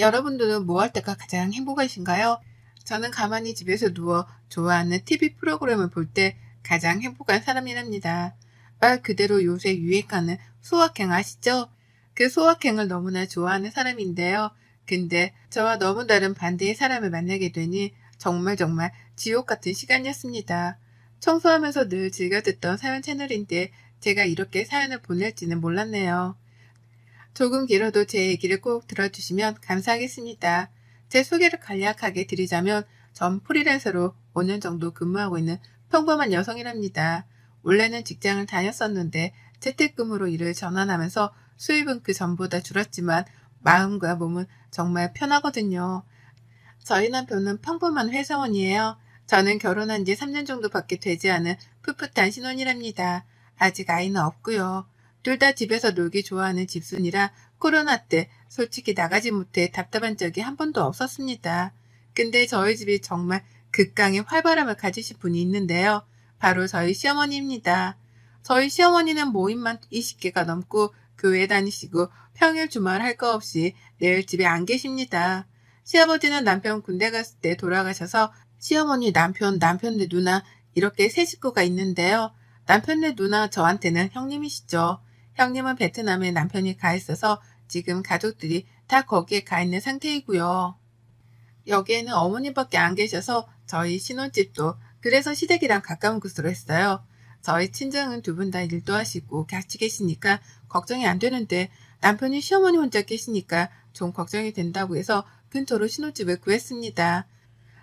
여러분들은 뭐 할 때가 가장 행복하신가요? 저는 가만히 집에서 누워 좋아하는 TV 프로그램을 볼 때 가장 행복한 사람이랍니다. 말 그대로 요새 유행하는 소확행 아시죠? 그 소확행을 너무나 좋아하는 사람인데요. 근데 저와 너무 다른 반대의 사람을 만나게 되니 정말 지옥 같은 시간이었습니다. 청소하면서 늘 즐겨 듣던 사연 채널인데 제가 이렇게 사연을 보낼지는 몰랐네요. 조금 길어도 제 얘기를 꼭 들어주시면 감사하겠습니다. 제 소개를 간략하게 드리자면 전 프리랜서로 5년 정도 근무하고 있는 평범한 여성이랍니다. 원래는 직장을 다녔었는데 재택근무로 일을 전환하면서 수입은 그 전보다 줄었지만 마음과 몸은 정말 편하거든요. 저희 남편은 평범한 회사원이에요. 저는 결혼한 지 3년 정도밖에 되지 않은 풋풋한 신혼이랍니다. 아직 아이는 없고요. 둘 다 집에서 놀기 좋아하는 집순이라 코로나 때 솔직히 나가지 못해 답답한 적이 한 번도 없었습니다. 근데 저희 집이 정말 극강의 활발함을 가지신 분이 있는데요. 바로 저희 시어머니입니다. 저희 시어머니는 모임만 20개가 넘고 교회 다니시고 평일 주말 할 거 없이 늘 집에 안 계십니다. 시아버지는 남편 군대 갔을 때 돌아가셔서 시어머니 남편네 누나 이렇게 세 식구가 있는데요. 남편네 누나 저한테는 형님이시죠. 형님은 베트남에 남편이 가 있어서 지금 가족들이 다 거기에 가 있는 상태이고요. 여기에는 어머님밖에 안 계셔서 저희 신혼집도 그래서 시댁이랑 가까운 곳으로 했어요. 저희 친정은 두 분 다 일도 하시고 같이 계시니까 걱정이 안 되는데 남편이 시어머니 혼자 계시니까 좀 걱정이 된다고 해서 근처로 신혼집을 구했습니다.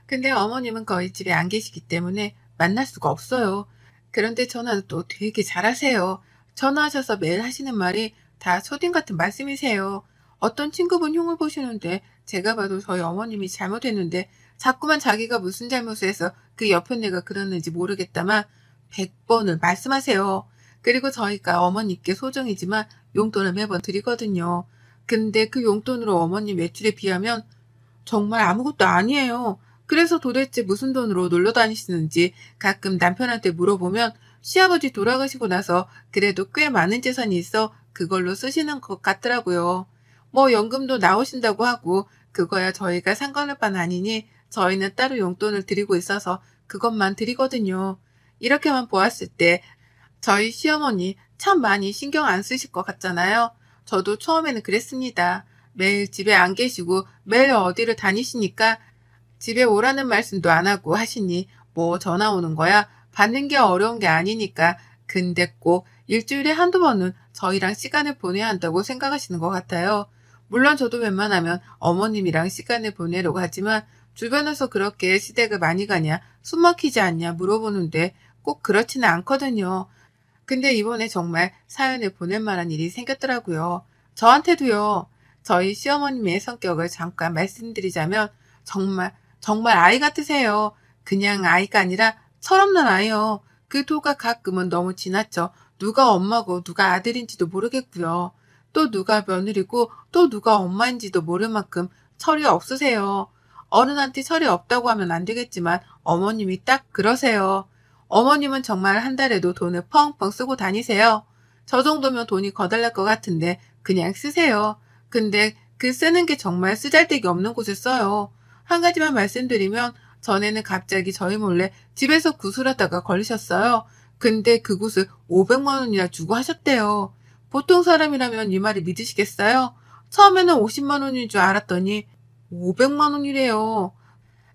근데 어머님은 거의 집에 안 계시기 때문에 만날 수가 없어요. 그런데 전화는 또 되게 잘하세요. 전화하셔서 매일 하시는 말이 다 초딩 같은 말씀이세요. 어떤 친구분 흉을 보시는데 제가 봐도 저희 어머님이 잘못했는데 자꾸만 자기가 무슨 잘못을 해서 그 옆에 내가 그러는지 모르겠다만 100번을 말씀하세요. 그리고 저희가 어머니께 소정이지만 용돈을 매번 드리거든요. 근데 그 용돈으로 어머님 외출에 비하면 정말 아무것도 아니에요. 그래서 도대체 무슨 돈으로 놀러 다니시는지 가끔 남편한테 물어보면 시아버지 돌아가시고 나서 그래도 꽤 많은 재산이 있어 그걸로 쓰시는 것 같더라고요. 뭐 연금도 나오신다고 하고 그거야 저희가 상관할 바는 아니니 저희는 따로 용돈을 드리고 있어서 그것만 드리거든요. 이렇게만 보았을 때 저희 시어머니 참 많이 신경 안 쓰실 것 같잖아요. 저도 처음에는 그랬습니다. 매일 집에 안 계시고 매일 어디를 다니시니까 집에 오라는 말씀도 안 하고 하시니 뭐 전화 오는 거야 받는 게 어려운 게 아니니까 근데 꼭 일주일에 한두 번은 저희랑 시간을 보내야 한다고 생각하시는 것 같아요. 물론 저도 웬만하면 어머님이랑 시간을 보내려고 하지만 주변에서 그렇게 시댁을 많이 가냐 숨 막히지 않냐 물어보는데 꼭 그렇지는 않거든요. 근데 이번에 정말 사연을 보낼 만한 일이 생겼더라고요. 저한테도요. 저희 시어머님의 성격을 잠깐 말씀드리자면 정말 아이 같으세요. 그냥 아이가 아니라 철없는 아이요. 그 도가 가끔은 너무 지나쳐 누가 엄마고 누가 아들인지도 모르겠고요. 또 누가 며느리고 또 누가 엄마인지도 모를 만큼 철이 없으세요. 어른한테 철이 없다고 하면 안 되겠지만 어머님이 딱 그러세요. 어머님은 정말 한 달에도 돈을 펑펑 쓰고 다니세요. 저 정도면 돈이 거달날 것 같은데 그냥 쓰세요. 근데 그 쓰는 게 정말 쓰잘데기 없는 곳에 써요. 한 가지만 말씀드리면 전에는 갑자기 저희 몰래 집에서 구슬하다가 걸리셨어요. 근데 그곳을 500만 원이나 주고 하셨대요. 보통 사람이라면 이 말이 믿으시겠어요? 처음에는 50만 원인 줄 알았더니 500만 원이래요.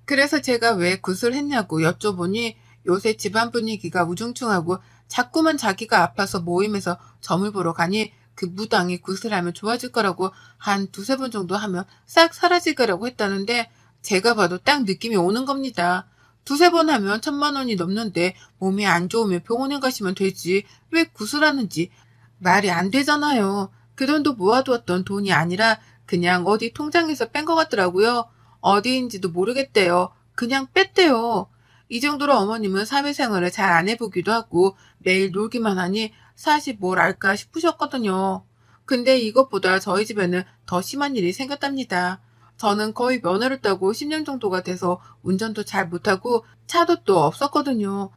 그래서 제가 왜 구슬했냐고 여쭤보니 요새 집안 분위기가 우중충하고 자꾸만 자기가 아파서 모임에서 점을 보러 가니 그 무당이 구슬하면 좋아질 거라고 한 두세 번 정도 하면 싹 사라질 거라고 했다는데 제가 봐도 딱 느낌이 오는 겁니다. 두세 번 하면 1,000만 원이 넘는데 몸이 안 좋으면 병원에 가시면 되지 왜 구슬하는지 말이 안 되잖아요. 그 돈도 모아두었던 돈이 아니라 그냥 어디 통장에서 뺀 것 같더라고요. 어디인지도 모르겠대요. 그냥 뺐대요. 이 정도로 어머님은 사회생활을 잘 안 해보기도 하고 매일 놀기만 하니 사실 뭘 알까 싶으셨거든요. 근데 이것보다 저희 집에는 더 심한 일이 생겼답니다. 저는 거의 면허를 따고 10년 정도가 돼서 운전도 잘 못하고 차도 또 없었거든요.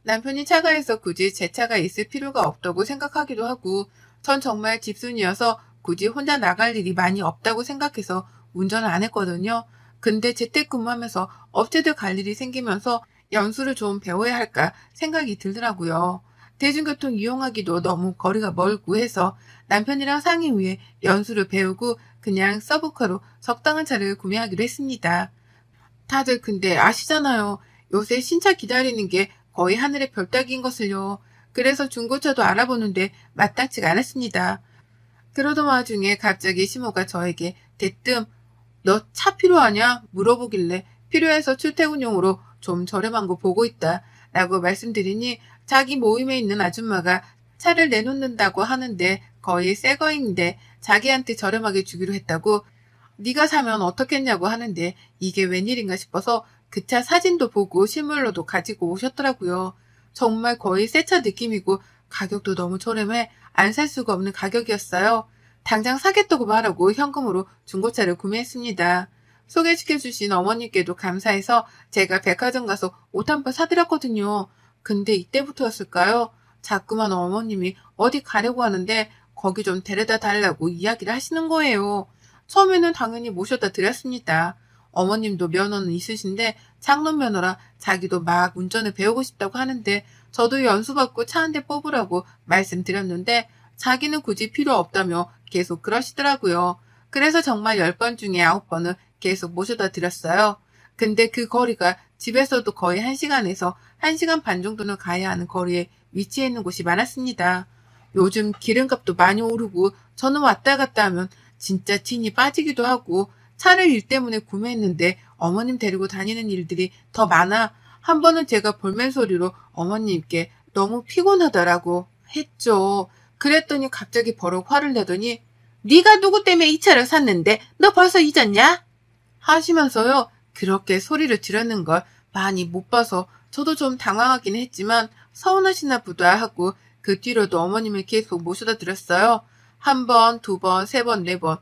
남편이 차가 있어 굳이 제 차가 있을 필요가 없다고 생각하기도 하고 전 정말 집순이어서 굳이 혼자 나갈 일이 많이 없다고 생각해서 운전을 안 했거든요. 근데 재택근무하면서 업체들 갈 일이 생기면서 연수를 좀 배워야 할까 생각이 들더라고요. 대중교통 이용하기도 너무 거리가 멀고 해서 남편이랑 상의 후에 연수를 배우고 그냥 서브카로 적당한 차를 구매하기로 했습니다. 다들 근데 아시잖아요. 요새 신차 기다리는 게 거의 하늘의 별 따기인 것을요. 그래서 중고차도 알아보는데 마땅치가 않았습니다. 그러던 와중에 갑자기 시모가 저에게 대뜸 너 차 필요하냐? 물어보길래 필요해서 출퇴근용으로 좀 저렴한 거 보고 있다 라고 말씀드리니 자기 모임에 있는 아줌마가 차를 내놓는다고 하는데 거의 새 거인데 자기한테 저렴하게 주기로 했다고 네가 사면 어떻겠냐고 하는데 이게 웬일인가 싶어서 그 차 사진도 보고 실물로도 가지고 오셨더라고요. 정말 거의 새 차 느낌이고 가격도 너무 저렴해 안 살 수가 없는 가격이었어요. 당장 사겠다고 말하고 현금으로 중고차를 구매했습니다. 소개시켜주신 어머니께도 감사해서 제가 백화점 가서 옷 한 벌 사드렸거든요. 근데 이때부터였을까요? 자꾸만 어머님이 어디 가려고 하는데 거기 좀 데려다 달라고 이야기를 하시는 거예요. 처음에는 당연히 모셔다 드렸습니다. 어머님도 면허는 있으신데 장롱 면허라 자기도 막 운전을 배우고 싶다고 하는데 저도 연수받고 차 한 대 뽑으라고 말씀드렸는데 자기는 굳이 필요 없다며 계속 그러시더라고요. 그래서 정말 10번 중에 9번은 계속 모셔다 드렸어요. 근데 그 거리가 집에서도 거의 1시간에서 1시간 반 정도는 가야 하는 거리에 위치해 있는 곳이 많았습니다. 요즘 기름값도 많이 오르고 저는 왔다 갔다 하면 진짜 진이 빠지기도 하고 차를 일 때문에 구매했는데 어머님 데리고 다니는 일들이 더 많아 한 번은 제가 볼멘 소리로 어머님께 너무 피곤하다라고 했죠. 그랬더니 갑자기 버럭 화를 내더니 네가 누구 때문에 이 차를 샀는데 너 벌써 잊었냐? 하시면서요. 그렇게 소리를 지르는 걸 많이 못 봐서 저도 좀 당황하긴 했지만 서운하시나 보다 하고 그 뒤로도 어머님을 계속 모셔다 드렸어요. 한 번, 두 번, 세 번, 네 번.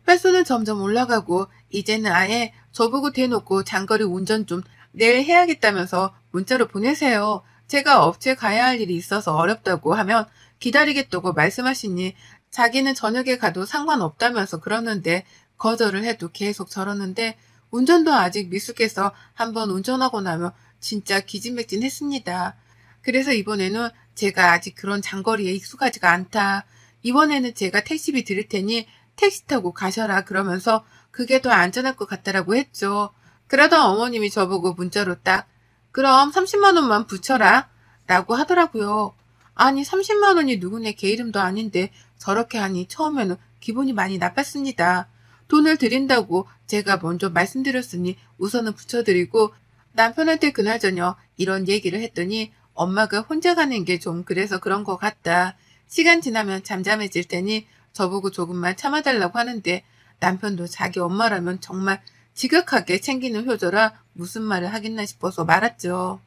횟수는 점점 올라가고 이제는 아예 저보고 대놓고 장거리 운전 좀 내일 해야겠다면서 문자로 보내세요. 제가 업체 가야 할 일이 있어서 어렵다고 하면 기다리겠다고 말씀하시니 자기는 저녁에 가도 상관없다면서 그러는데 거절을 해도 계속 저러는데 운전도 아직 미숙해서 한번 운전하고 나면 진짜 기진맥진했습니다. 그래서 이번에는 제가 아직 그런 장거리에 익숙하지가 않다. 이번에는 제가 택시비 드릴 테니 택시 타고 가셔라 그러면서 그게 더 안전할 것 같다라고 했죠. 그러던 어머님이 저보고 문자로 딱 그럼 30만 원만 붙여라 라고 하더라고요. 아니 30만 원이 누구네 개 이름도 아닌데 저렇게 하니 처음에는 기분이 많이 나빴습니다. 돈을 드린다고 제가 먼저 말씀드렸으니 우선은 붙여드리고 남편한테 그날 저녁 이런 얘기를 했더니 엄마가 혼자 가는 게 좀 그래서 그런 것 같다. 시간 지나면 잠잠해질 테니 저보고 조금만 참아달라고 하는데 남편도 자기 엄마라면 정말 지극하게 챙기는 효조라 무슨 말을 하겠나 싶어서 말았죠.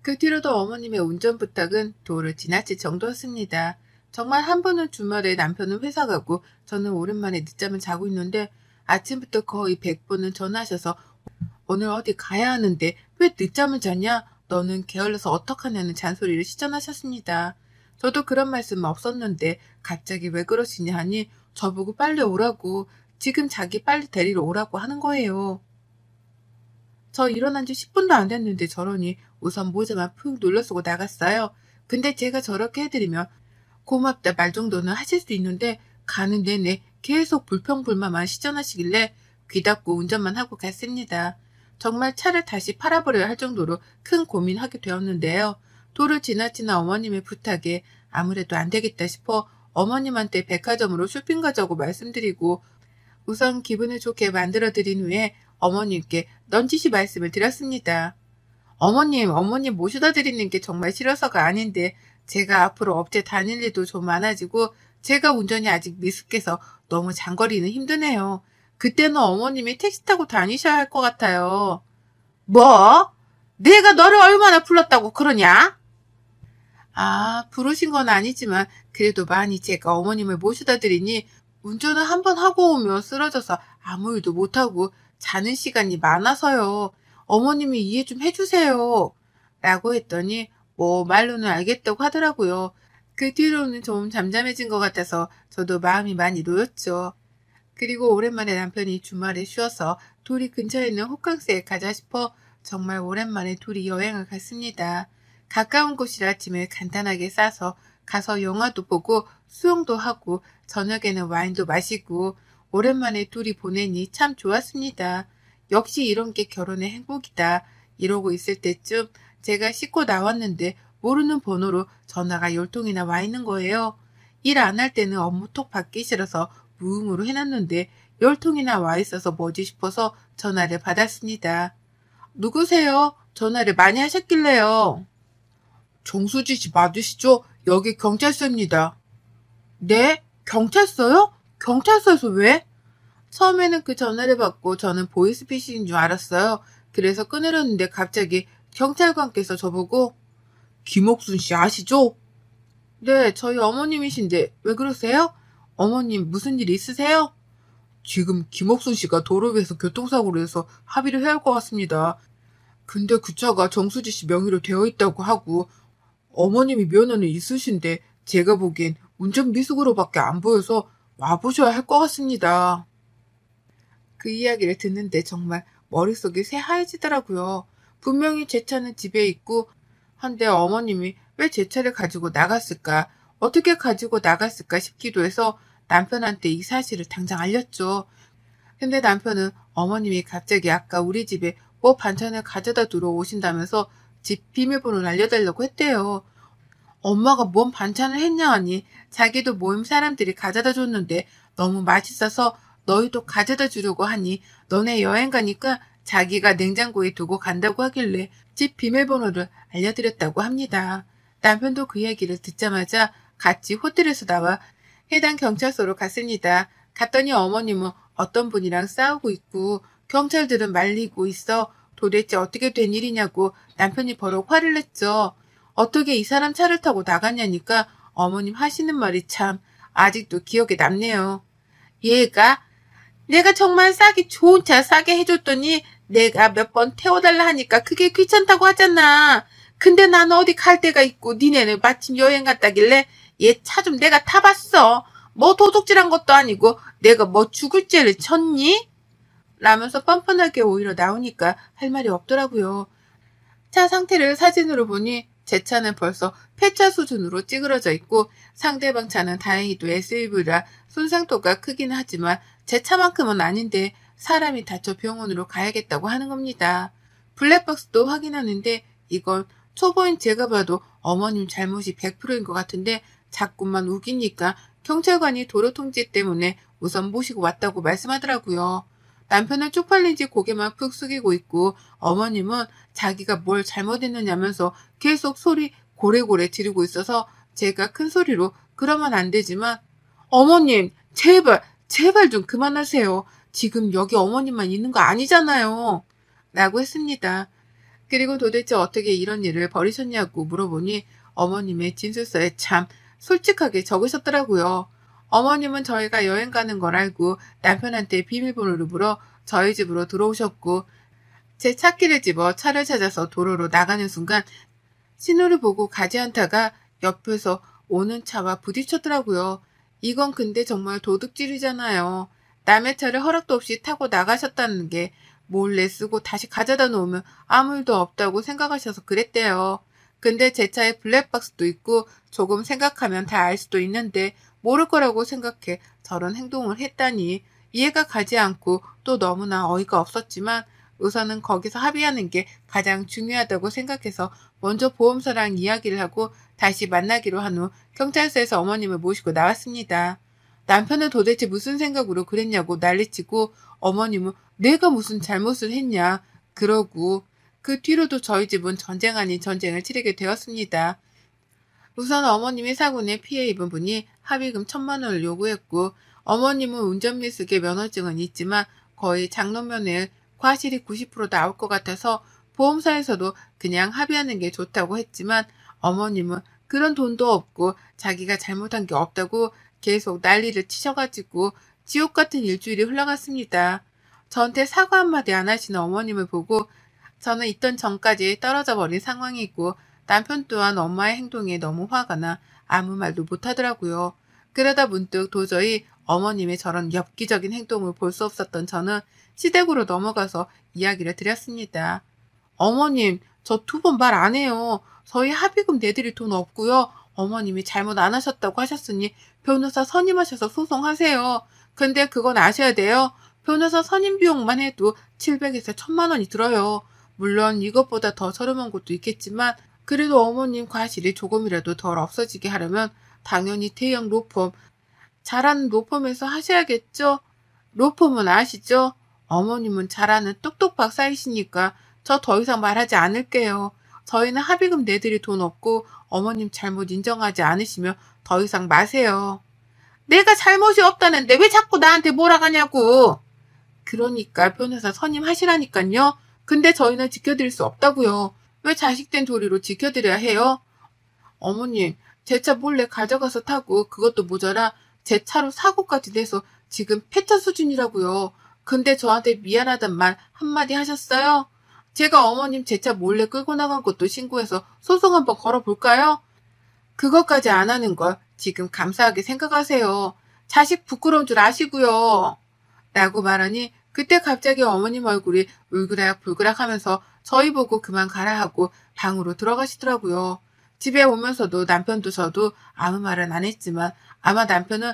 그 뒤로도 어머님의 운전 부탁은 도를 지나칠 정도였습니다. 정말 한 번은 주말에 남편은 회사 가고 저는 오랜만에 늦잠을 자고 있는데 아침부터 거의 100번은 전화하셔서 오늘 어디 가야 하는데 왜 늦잠을 자냐? 너는 게을러서 어떡하냐는 잔소리를 시전하셨습니다. 저도 그런 말씀은 없었는데 갑자기 왜 그러시냐 하니 저보고 빨리 오라고 지금 자기 빨리 데리러 오라고 하는 거예요. 저 일어난 지 10분도 안 됐는데 저러니 우선 모자만 푹 눌러쓰고 나갔어요. 근데 제가 저렇게 해드리면 고맙다 말 정도는 하실 수 있는데 가는 내내 계속 불평불만만 시전하시길래 귀 닫고 운전만 하고 갔습니다. 정말 차를 다시 팔아버려야 할 정도로 큰 고민하게 되었는데요. 도를 지나치는 어머님의 부탁에 아무래도 안 되겠다 싶어 어머님한테 백화점으로 쇼핑 가자고 말씀드리고 우선 기분을 좋게 만들어드린 후에 어머님께 넌지시 말씀을 드렸습니다. 어머님 모셔다 드리는 게 정말 싫어서가 아닌데 제가 앞으로 업체 다닐 일도 좀 많아지고 제가 운전이 아직 미숙해서 너무 장거리는 힘드네요. 그때는 어머님이 택시 타고 다니셔야 할 것 같아요. 뭐? 내가 너를 얼마나 불렀다고 그러냐? 아, 부르신 건 아니지만 그래도 많이 제가 어머님을 모셔다 드리니 운전을 한번 하고 오면 쓰러져서 아무 일도 못하고 자는 시간이 많아서요. 어머님이 이해 좀 해주세요. 라고 했더니 뭐 말로는 알겠다고 하더라고요. 그 뒤로는 좀 잠잠해진 것 같아서 저도 마음이 많이 놓였죠. 그리고 오랜만에 남편이 주말에 쉬어서 둘이 근처에 있는 호캉스에 가자 싶어 정말 오랜만에 둘이 여행을 갔습니다. 가까운 곳이라 짐을 간단하게 싸서 가서 영화도 보고 수영도 하고 저녁에는 와인도 마시고 오랜만에 둘이 보내니 참 좋았습니다. 역시 이런 게 결혼의 행복이다. 이러고 있을 때쯤 제가 씻고 나왔는데 모르는 번호로 전화가 10통이나 와 있는 거예요. 일 안 할 때는 업무톡 받기 싫어서 무음으로 해놨는데 10통이나 와 있어서 뭐지 싶어서 전화를 받았습니다. 누구세요? 전화를 많이 하셨길래요. 정수지 씨 맞으시죠? 여기 경찰서입니다. 네? 경찰서요? 경찰서에서 왜? 처음에는 그 전화를 받고 저는 보이스피싱인 줄 알았어요. 그래서 끊으려는데 갑자기 경찰관께서 저보고 김옥순 씨 아시죠? 네, 저희 어머님이신데 왜 그러세요? 어머님 무슨 일 있으세요? 지금 김옥순 씨가 도로 위에서 교통사고를 해서 합의를 해야 할 것 같습니다. 근데 그 차가 정수지 씨 명의로 되어 있다고 하고 어머님이 면허는 있으신데 제가 보기엔 운전 미숙으로밖에 안 보여서 와보셔야 할 것 같습니다. 그 이야기를 듣는데 정말 머릿속이 새하얘지더라고요. 분명히 제 차는 집에 있고 한데 어머님이 왜 제 차를 가지고 나갔을까? 어떻게 가지고 나갔을까 싶기도 해서 남편한테 이 사실을 당장 알렸죠. 근데 남편은 어머님이 갑자기 아까 우리 집에 뭐 반찬을 가져다 두러 오신다면서 집 비밀번호를 알려달라고 했대요. 엄마가 뭔 반찬을 했냐 하니 자기도 모임 사람들이 가져다 줬는데 너무 맛있어서 너희도 가져다 주려고 하니 너네 여행 가니까 자기가 냉장고에 두고 간다고 하길래 집 비밀번호를 알려드렸다고 합니다. 남편도 그 얘기를 듣자마자 같이 호텔에서 나와 해당 경찰서로 갔습니다. 갔더니 어머님은 어떤 분이랑 싸우고 있고 경찰들은 말리고 있어 도대체 어떻게 된 일이냐고 남편이 버럭 화를 냈죠. 어떻게 이 사람 차를 타고 나갔냐니까 어머님 하시는 말이 참 아직도 기억에 남네요. 얘가 내가 정말 싸기 좋은 차 싸게 해줬더니 내가 몇 번 태워달라 하니까 그게 귀찮다고 하잖아. 근데 난 어디 갈 데가 있고 니네는 마침 여행 갔다길래 얘 차 좀 내가 타봤어. 뭐 도둑질한 것도 아니고 내가 뭐 죽을 죄를 쳤니? 라면서 뻔뻔하게 오히려 나오니까 할 말이 없더라고요. 차 상태를 사진으로 보니 제 차는 벌써 폐차 수준으로 찌그러져 있고 상대방 차는 다행히도 SUV라 손상도가 크긴 하지만 제 차만큼은 아닌데 사람이 다쳐 병원으로 가야겠다고 하는 겁니다. 블랙박스도 확인하는데 이건 초보인 제가 봐도 어머님 잘못이 100%인 것 같은데 자꾸만 우기니까 경찰관이 도로통제 때문에 우선 모시고 왔다고 말씀하더라고요. 남편은 쪽팔린지 고개만 푹 숙이고 있고 어머님은 자기가 뭘 잘못했느냐면서 계속 소리 고래고래 지르고 있어서 제가 큰 소리로 그러면 안 되지만 어머님 제발 좀 그만하세요. 지금 여기 어머님만 있는 거 아니잖아요. 라고 했습니다. 그리고 도대체 어떻게 이런 일을 벌이셨냐고 물어보니 어머님의 진술서에 참 솔직하게 적으셨더라고요. 어머님은 저희가 여행 가는 걸 알고 남편한테 비밀번호를 물어 저희 집으로 들어오셨고 제 차키를 집어 차를 찾아서 도로로 나가는 순간 신호를 보고 가지 않다가 옆에서 오는 차와 부딪혔더라고요. 이건 근데 정말 도둑질이잖아요. 남의 차를 허락도 없이 타고 나가셨다는 게 몰래 쓰고 다시 가져다 놓으면 아무 일도 없다고 생각하셔서 그랬대요. 근데 제 차에 블랙박스도 있고 조금 생각하면 다 알 수도 있는데 모를 거라고 생각해 저런 행동을 했다니 이해가 가지 않고 또 너무나 어이가 없었지만 우선은 거기서 합의하는 게 가장 중요하다고 생각해서 먼저 보험사랑 이야기를 하고 다시 만나기로 한 후 경찰서에서 어머님을 모시고 나왔습니다. 남편은 도대체 무슨 생각으로 그랬냐고 난리치고 어머님은 내가 무슨 잘못을 했냐 그러고 그 뒤로도 저희 집은 전쟁 아닌 전쟁을 치르게 되었습니다. 우선 어머님이 사고 내 피해 입은 분이 합의금 1,000만 원을 요구했고 어머님은 운전미숙의 면허증은 있지만 거의 장롱면허의 과실이 90% 나올 것 같아서 보험사에서도 그냥 합의하는 게 좋다고 했지만 어머님은 그런 돈도 없고 자기가 잘못한 게 없다고 계속 난리를 치셔가지고 지옥 같은 일주일이 흘러갔습니다. 저한테 사과 한마디 안 하시는 어머님을 보고 저는 있던 전까지 떨어져 버린 상황이고 남편 또한 엄마의 행동에 너무 화가 나 아무 말도 못하더라고요. 그러다 문득 도저히 어머님의 저런 엽기적인 행동을 볼 수 없었던 저는 시댁으로 넘어가서 이야기를 드렸습니다. 어머님, 저 2번 말 안 해요. 저희 합의금 내드릴 돈 없고요. 어머님이 잘못 안 하셨다고 하셨으니 변호사 선임하셔서 소송하세요. 근데 그건 아셔야 돼요. 변호사 선임 비용만 해도 700에서 1000만 원이 들어요. 물론 이것보다 더 저렴한 곳도 있겠지만 그래도 어머님 과실이 조금이라도 덜 없어지게 하려면 당연히 대형 로펌, 잘하는 로펌에서 하셔야겠죠? 로펌은 아시죠? 어머님은 잘하는 똑똑 박사이시니까 저 더 이상 말하지 않을게요. 저희는 합의금 내드릴 돈 없고 어머님 잘못 인정하지 않으시면 더 이상 마세요. 내가 잘못이 없다는데 왜 자꾸 나한테 몰아가냐고. 그러니까 변호사 선임하시라니까요. 근데 저희는 지켜드릴 수 없다고요. 왜 자식된 도리로 지켜드려야 해요? 어머님, 제 차 몰래 가져가서 타고 그것도 모자라 제 차로 사고까지 내서 지금 폐차 수준이라고요. 근데 저한테 미안하단 말 한마디 하셨어요? 제가 어머님 제 차 몰래 끌고 나간 것도 신고해서 소송 한번 걸어볼까요? 그것까지 안 하는 걸 지금 감사하게 생각하세요. 자식 부끄러운 줄 아시고요. 라고 말하니 그때 갑자기 어머님 얼굴이 울그락불그락 하면서 저희 보고 그만 가라 하고 방으로 들어가시더라고요. 집에 오면서도 남편도 저도 아무 말은 안 했지만 아마 남편은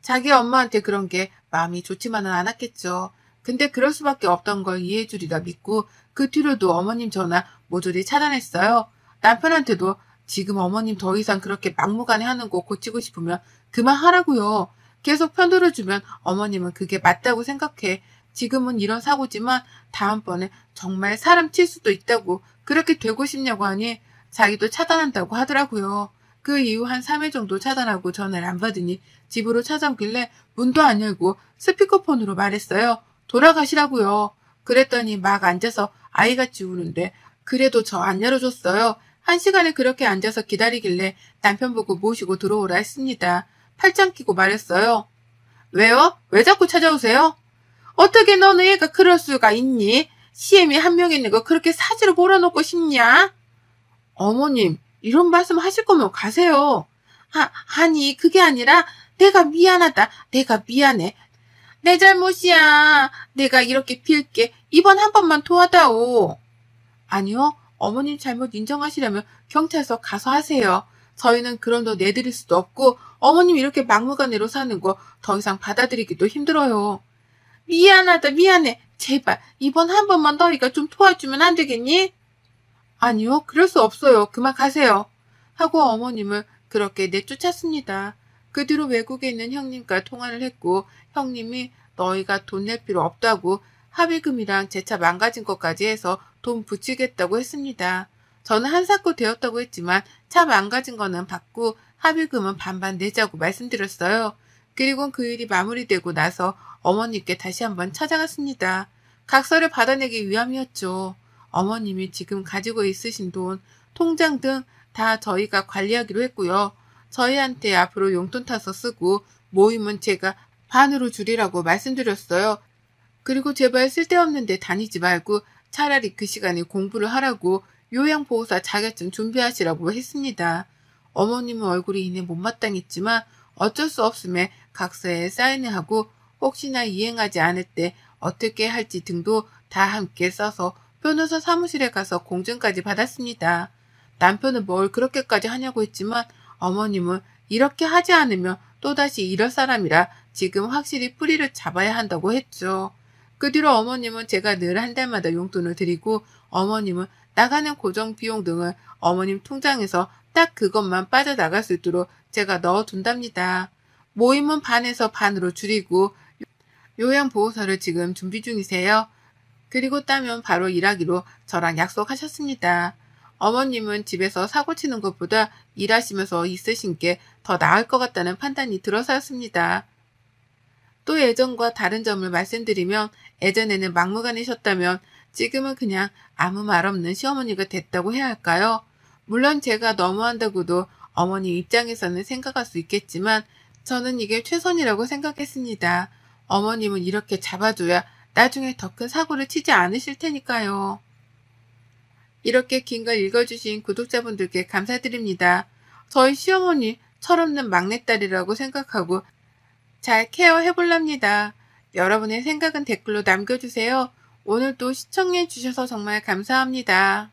자기 엄마한테 그런 게 마음이 좋지만은 않았겠죠. 근데 그럴 수밖에 없던 걸 이해해 주리라 믿고 그 뒤로도 어머님 전화 모조리 차단했어요. 남편한테도 지금 어머님 더 이상 그렇게 막무가내 하는 거 고치고 싶으면 그만하라고요. 계속 편들어주면 어머님은 그게 맞다고 생각해. 지금은 이런 사고지만 다음번에 정말 사람 칠 수도 있다고 그렇게 되고 싶냐고 하니 자기도 차단한다고 하더라고요. 그 이후 한 3일 정도 차단하고 전화를 안 받으니 집으로 찾아오길래 문도 안 열고 스피커폰으로 말했어요. 돌아가시라고요. 그랬더니 막 앉아서 아이같이 우는데 그래도 저 안 열어줬어요. 1시간을 그렇게 앉아서 기다리길래 남편 보고 모시고 들어오라 했습니다. 팔짱 끼고 말했어요. 왜요? 왜 자꾸 찾아오세요? 어떻게 너는 얘가 그럴 수가 있니? 시엠이 한 명 있는 거 그렇게 사지로 몰아놓고 싶냐? 어머님, 이런 말씀 하실 거면 가세요. 아니, 그게 아니라 내가 미안하다. 내가 미안해. 내 잘못이야. 내가 이렇게 빌게. 이번 한 번만 도와다오. 아니요. 어머님 잘못 인정하시려면 경찰서 가서 하세요. 저희는 그런 돈 내드릴 수도 없고 어머님 이렇게 막무가내로 사는 거 더 이상 받아들이기도 힘들어요. 미안하다. 미안해. 제발 이번 한 번만 너희가 좀 도와주면 안 되겠니? 아니요. 그럴 수 없어요. 그만 가세요. 하고 어머님을 그렇게 내쫓았습니다. 그 뒤로 외국에 있는 형님과 통화를 했고 형님이 너희가 돈 낼 필요 없다고 합의금이랑 제 차 망가진 것까지 해서 돈 붙이겠다고 했습니다. 저는 한사코 되었다고 했지만 차 망가진 거는 받고 합의금은 반반 내자고 말씀드렸어요. 그리고 그 일이 마무리되고 나서 어머님께 다시 한번 찾아갔습니다. 각서를 받아내기 위함이었죠. 어머님이 지금 가지고 있으신 돈, 통장 등 다 저희가 관리하기로 했고요. 저희한테 앞으로 용돈 타서 쓰고 모임은 제가 반으로 줄이라고 말씀드렸어요. 그리고 제발 쓸데없는 데 다니지 말고 차라리 그 시간에 공부를 하라고 요양보호사 자격증 준비하시라고 했습니다. 어머님은 얼굴이 이내 못마땅했지만 어쩔 수 없음에 각서에 사인을 하고 혹시나 이행하지 않을 때 어떻게 할지 등도 다 함께 써서 변호사 사무실에 가서 공증까지 받았습니다. 남편은 뭘 그렇게까지 하냐고 했지만 어머님은 이렇게 하지 않으면 또다시 이럴 사람이라 지금 확실히 뿌리를 잡아야 한다고 했죠. 그 뒤로 어머님은 제가 늘 한 달마다 용돈을 드리고 어머님은 나가는 고정 비용 등을 어머님 통장에서 딱 그것만 빠져나갈 수 있도록 제가 넣어둔답니다. 모임은 반에서 반으로 줄이고 요양보호사를 지금 준비 중이세요. 그리고 따면 바로 일하기로 저랑 약속하셨습니다. 어머님은 집에서 사고치는 것보다 일하시면서 있으신 게 더 나을 것 같다는 판단이 들어서였습니다. 또 예전과 다른 점을 말씀드리면 예전에는 막무가내셨다면 지금은 그냥 아무 말 없는 시어머니가 됐다고 해야 할까요? 물론 제가 너무한다고도 어머니 입장에서는 생각할 수 있겠지만 저는 이게 최선이라고 생각했습니다. 어머님은 이렇게 잡아줘야 나중에 더 큰 사고를 치지 않으실 테니까요. 이렇게 긴 걸 읽어주신 구독자분들께 감사드립니다. 저희 시어머니 철없는 막내딸이라고 생각하고 잘 케어해볼랍니다. 여러분의 생각은 댓글로 남겨주세요. 오늘도 시청해주셔서 정말 감사합니다.